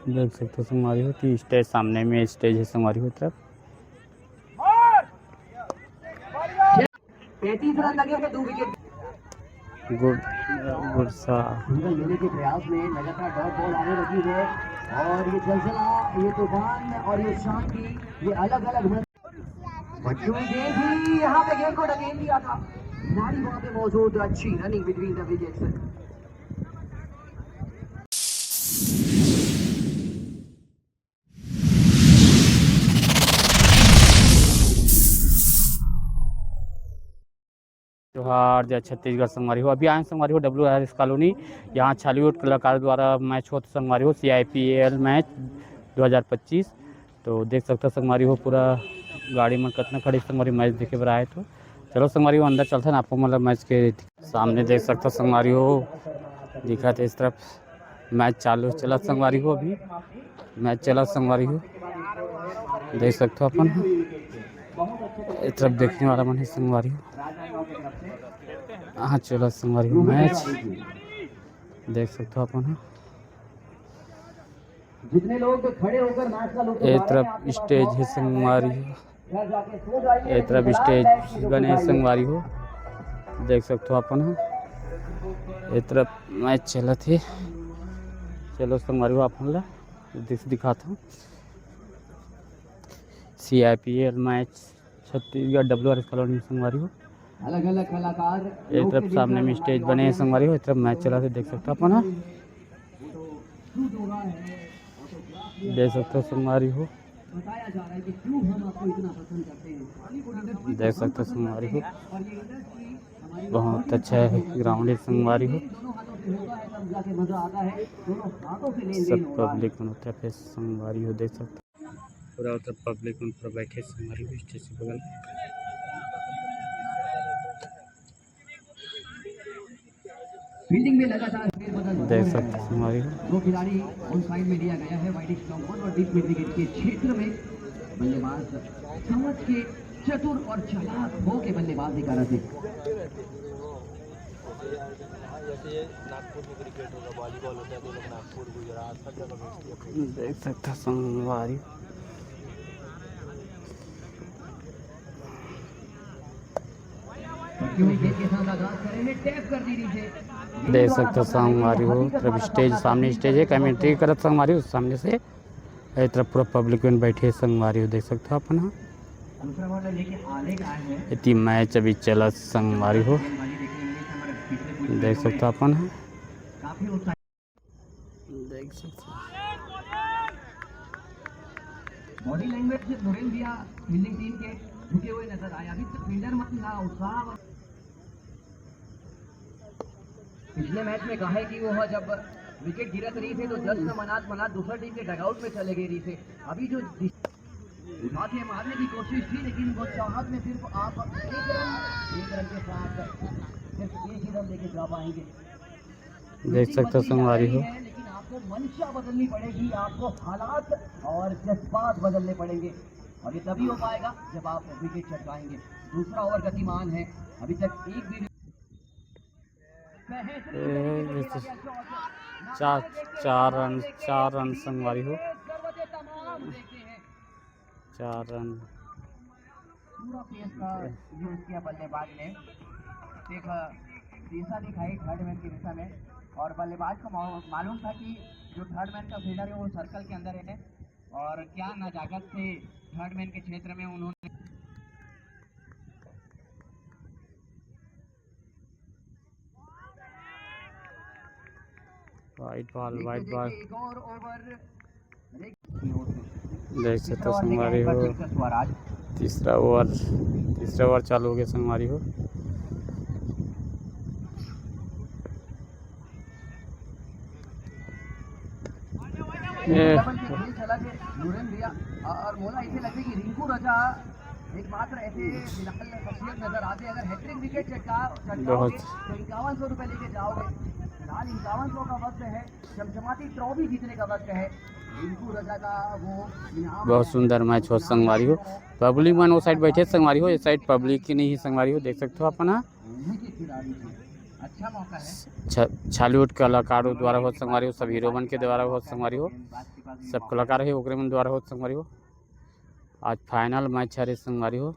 देख सकते हो संगवारी हो कि स्टेज सामने में स्टेज है संगवारी हो तरफ। 33 रन लगे हैं 2 विकेट गुड सा लेने के प्रयास में लगातार डॉट बॉल आने लगी है और ये जलजला, ये तूफान और ये शांति, ये अलग अलग बच्चों गेंद भी यहाँ पे गेंद को ढकेल दिया था। खिलाड़ी वहां पे मौजूद, अच्छी रनिंग बिटवीन द विकेट्स। जोहार जय छत्तीसगढ़ संगवारी हो। अभी आए संगवारी हो WRS कॉलोनी। यहाँ छालीवुड कलाकार द्वारा मैच हो संगवारी हो CIPL मैच 2025। तो देख सकते हो संगवारी हो पूरा गाड़ी में कितना खड़ी संगवारी मैच देखे बर आए। तो चलो संगवारी हो अंदर चलते हैं, आपको मतलब मैच के सामने देख सकते हो संगवारी हो दिखा थे इस तरफ मैच चालू चला संगवारी हो। अभी मैच चला संगवारी हो देख सकते हो अपन इस तरफ देखने वाला मन है संगवारी हो। हाँ चलो संगवारी हो मैच देख सकते हो अपन जितने लोग खड़े होकर मैच का लुत्फ एक तरफ स्टेज है संगवारी हो, एक तरफ स्टेज बने है संगवारी हो देख सकते हो अपन एक तरफ मैच चला थे। चलो संगवारी हो अपन ला दिखाता हूँ CIPL match Chhattisgarh WRS colony संगवारी हो। अलग अलग कलाकार एक तरफ सामने में स्टेज बने हैं संगवारी हो, एक तरफ मैच चला थे देख सकते हो अपन देख सकते हो संगवारी हो देख सकते हो संगवारी हो बहुत अच्छा है ग्राउंड है संगवारी हो। सब पब्लिक होता है संगवारी हो देख सकते हो पूरा उधर पब्लिक उन पर बैठे संगवारी हो स्टेज के बगल में फील्डिंग में लगातार देख सकते हैं हमारी दो खिलाड़ी ऑन साइड में दिया गया है वाइड स्टंप और डीप मिड विकेट के क्षेत्र में। बल्लेबाज समझ के चतुर और चालाक हो के बल्लेबाजी कर रहे थे। जैसे नागपुर में क्रिकेट होगा, वॉलीबॉल होता है तो लोग नागपुर गुजरात सब जगह भेजती है। देख सकते हैं संगवारी देख सकते हो संगवारी हो तरफ स्टेज सामने स्टेज है कमेंट्री करत संगवारी हो सामने से एक तरफ पूरा पब्लिक में बैठे संगवारी हो देख सकते हो अपन इतनी मैच अभी चला संगवारी हो देख सकते हो अपन देख सकते बॉडी लैंग्वेज से धुरेन दिया फील्डिंग टीम के झुके हुए नजर आए। अभी तक फील्डर मत ना उत्साह पिछले मैच में कहा है कि वो जब विकेट गिरत रही थे तो जश्न मनात दूसरा टीम के डगआउट में चले गए रही थे। अभी जो उठाते मारने की कोशिश थी लेकिन वो चाहत में सिर्फ आप एक रन के साथ सिर्फ एक ही रन लेके जा पाएंगे। देख सकते हो संगवारी हो लेकिन आपको मंशा बदलनी पड़ेगी, आपको हालात और जज्बात बदलने पड़ेंगे और ये तभी हो पाएगा जब आप विकेट चटकाएंगे। दूसरा ओवर गतिमान है, अभी तक एक भी चार रन संगवारी हो 4 रन पूरा पेस का यूज किया बल्लेबाज ने। एक दिशा दिखाई थर्ड मैन की दिशा में और बल्लेबाज को मालूम था कि जो थर्ड मैन का फील्डर है वो सर्कल के अंदर है और क्या नजाकत से थर्ड मैन के क्षेत्र में उन्होंने वाइट बॉल एक और ओवर देख सकते हो संगवारी हो तीसरा ओवर चालू हो गया संगवारी हो और मोला इसे लगे कि रिंकू रजा एकमात्र ऐसे फिलहाल शख्सियत नजर आते। अगर हैट्रिक विकेट चटकाओगे तो 5100 रुपए लेके जाओगे। फिलहाल 5100 का वक्त है, चमचमाती ट्रॉफी जीतने का वक्त है। रिंकू रजा का वो बहुत सुंदर मैच हो संगवारी हो। पब्लिक मन वो साइड बैठे संगवारी हो, इस साइड पब्लिक की नहीं संगवारी हो देख सकते हो अपना अच्छा मौका है। छालीवुड कलाकारों द्वारा होत संगवारी हो, सब हीरो बन के द्वारा होत संगवारी हो, गेंदबाज के पास सब कलाकार है ओकरे मन द्वारा होत संगवारी हो। आज फाइनल मैच हरे संगवारी हो।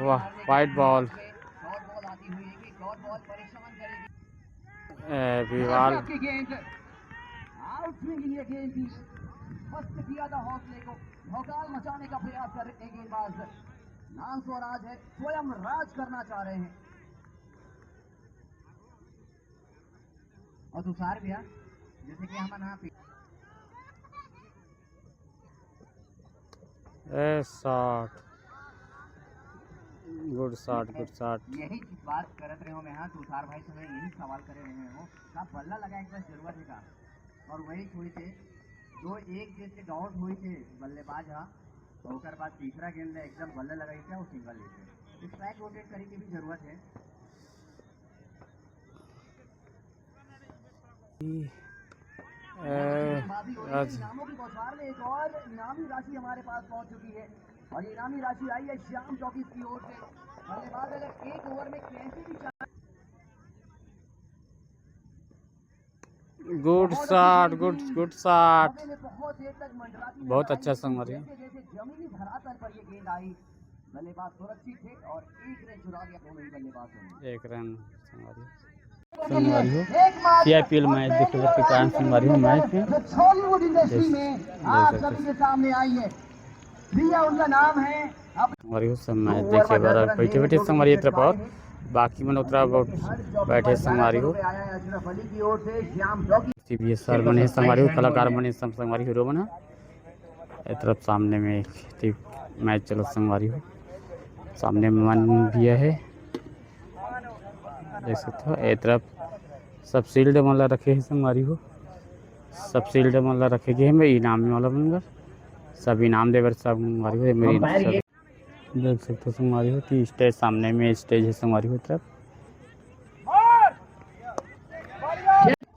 वाह वाइट बॉल शॉर्ट बॉल आती हुई है, शॉर्ट बॉल परेशान करेगी। विवाल की गेंद आउट स्विंग ये गेंद थी, मस्त किया था हौसले को, भौकाल मचाने का प्रयास कर रहे गेंदबाज। नाम स्वराज है, स्वयं राज करना चाह रहे हैं। और तुषार भैया जैसे कि हम ना शॉट गुड शॉट यही बात करत रहे हो मैं। हाँ तुषार भाई से यही सवाल करे रहे हो का बल्ला लगा एक बार जरूरत है का, और वही हुई थे दो एक जैसे डॉट हुई थे बल्लेबाज। हाँ और उसके बाद तीसरा गेंद में एकदम बल्ला लगाई थे और सिंगल लेते स्ट्राइक रोटेट करने की भी जरूरत है। इनामों की बौछार में एक और इनामी राशि हमारे पास पहुंच चुकी है, और ये इनामी राशि आई है श्याम टॉकीज की ओर से। बल्लेबाज अगर एक ओवर में कैसे भी गुड शॉट बहुत देर तक मंडराती बहुत अच्छा संगवारी जैसे जैसे जमीनी धरातल पर ये गेंद आई, बल्लेबाज सुरक्षित थे और एक रन चुरा लिया दोनों ही बल्लेबाजों ने। एक रन संगवारी हो। सीआईपीएल मैच देखते वक्त किसान संगवारी हो मैच में बॉलीवुड इंडस्ट्री में आप सभी के सामने आई है, प्रिया उनका नाम है। संगवारी हो सब मैच देखे बार बैठे बैठे संगवारी तरफ और बाकी मन उतरा बैठे संगवारी हो। सीबीएस सर बने संगवारी हो, कलाकार बने सब संगवारी हीरो बना ए तरफ सामने में एक मैच चलो संगवारी हो। सामने में मन भी है देख सकते हो। ए तरफ सब शील्ड माला रखे हैं संगवारी हो, सब शील्ड माला रखे गए हैं इनामी वाला बनकर सब इनाम देवर सब संगवारी हो। मेरी सब देख सकते हो संगवारी हो कि स्टेज सामने में स्टेज है संगवारी हो तरफ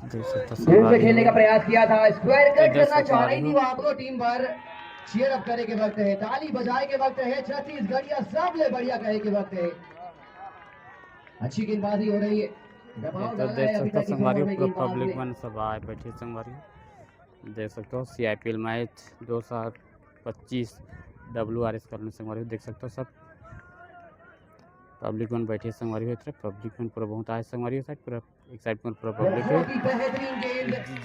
देख सकते हो। खेलने का प्रयास किया था, स्क्वायर कट करना चाह रही थी वहां को टीम पर। चीयर अप करने के वक्त है, ताली बजाए के वक्त है, छत्तीसगढ़िया सबले बढ़िया कहे के वक्त है। अच्छी गेंदबाजी हो रही है, देख सकते हो संगवारी हो पूरा पब्लिक वन सब आए बैठे संगवारी देख सकते हो। सीआईपीएल मैच 2025 WRS कॉलोनी संगवारी हो देख सकते हो सब पब्लिक वन बैठे संगवारी हो तरफ पब्लिक वन पूरा बहुत आए संगवारी हो साइड पूरा एक साइड में पूरा पब्लिक है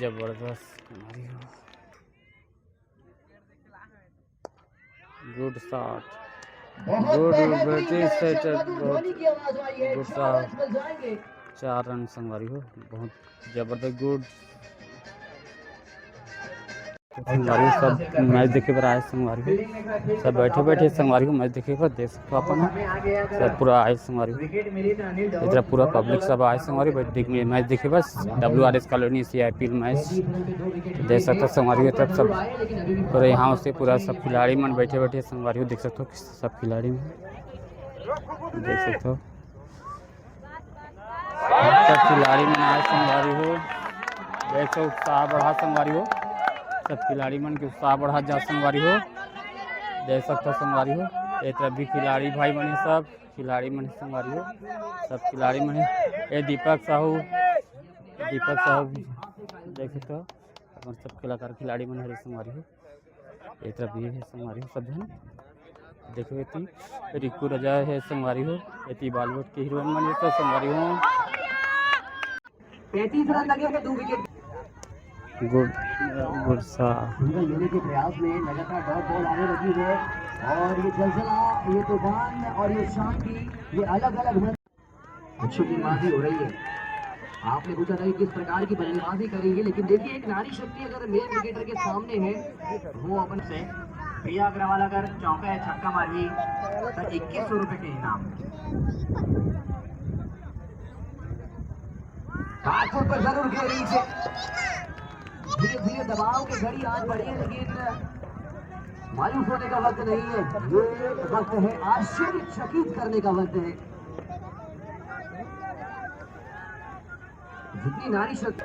जबरदस्त संगवारी हो। Good shot good British set good shot 4 run संगवारी हो बहुत जबरदस्त गुड संगवारी हो। सब मैच देखे पर आए संगवारी हो सब बैठे बैठे संगवारी हो मैच देखे पर देख सकते हो अपन सब पूरा आए संगवारी हो इधर पूरा पब्लिक सब आए संगवारी मैच देखे बस WRS कॉलोनी सीआईपीएल मैच देख सकते हो संगवारी हो तरफ सब पूरा यहाँ से पूरा सब खिलाड़ी मन बैठे बैठे संगवारी हो देख सकते हो सब खिलाड़ी में देख सकते हो सब खिलाड़ी मन आए संगवारी हो देख सकते उत्साह बढ़ा संगवारी हो सब खिलाड़ी मन के उत्साह बढ़ा जा संगवारी हो देख सकते हो संगवारी हो। एक तरफ भी खिलाड़ी भाई बने सब खिलाड़ी मन संगवारी हो सब खिलाड़ी मन ये दीपक साहू देख सकते हो अपन सब कलाकार खिलाड़ी मन हरे संगवारी हो। एक तरफ भी है संगवारी हो सब जन देखो इतनी रिक्कू रजा है संगवारी हो इतनी बॉलीवुड के हीरोइन मन तो संगवारी हो 35 रन लगे हैं 2 विकेट गुड सा लेने के प्रयास में लगातार डॉट बॉल आने लगी है, और ये जलजला ये तूफान और ये शांति ये अलग अलग अच्छी गेंदबाजी हो रही है। आपने पूछा था कि किस प्रकार की बल्लेबाजी करेंगे, लेकिन देखिए एक नारी शक्ति अगर मेन विकेटर के सामने है वो अपन से प्रिया अग्रवाल अगर चौका या छक्का मारी तो 2100 रुपए के इनाम। 5 फुट पर जरूर घेरी से धीरे धीरे दबाव की घड़ी आज बढ़ी है, लेकिन मायूस होने का वक्त नहीं है, ये वक्त है आश्चर्यचकित करने का वक्त है। जितनी नारी शक्ति